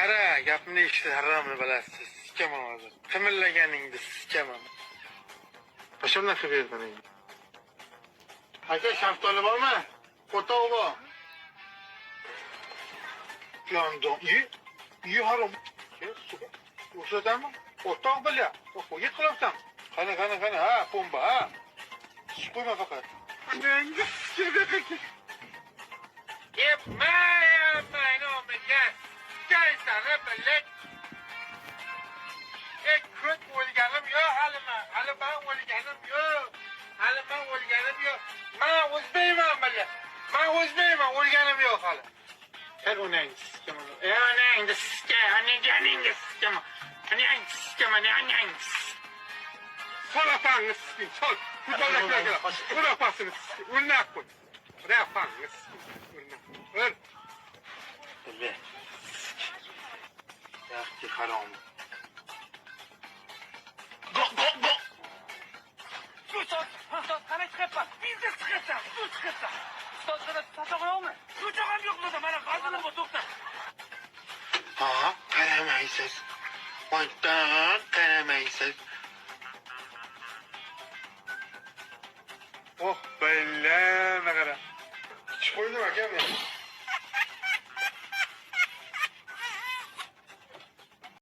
Qara, gapimni eshitib haramni bilasiz. Sikaman hozir. Qimirlaganingni sikaman. Qachondan qilib berding endi? Aka, shaftoli bormi? Qo'toq bor. Yondon. Uy harom. O'shadanmi? Qo'toq bilya. Qo'yib qilyapsan. Qani, ha, pomba, ha. Qo'yma faqat. Menga kirdi. Yep, man, oh my God. Guys, billet. Ko'p o'lganim yo'q hali men o'lganim yo'q. Men o'zbekman bilya. Men o'zbekman, o'lganim yo'q hali. Hal onangni sikaman. Onangni sikaman. Onangni Solapangni sikin, sol. Kudalaklarga. Urapasini sikin. O'rnaq qo'y. Rapangni sikin. O'rnaq. Bilya. Yaxshi harom. Ustoz, qanday chiqyapman? Biznes chiqyapsan, suv chiqyapsan. Ustoz, sata qo'yapmi? Suvcha ham yo'q burada, mana gazilim bor, to'xta. Ha, qaramaysiz. Qo'ydan qaramaysiz. Oh, bella, qara. Chiqo'ydim akam.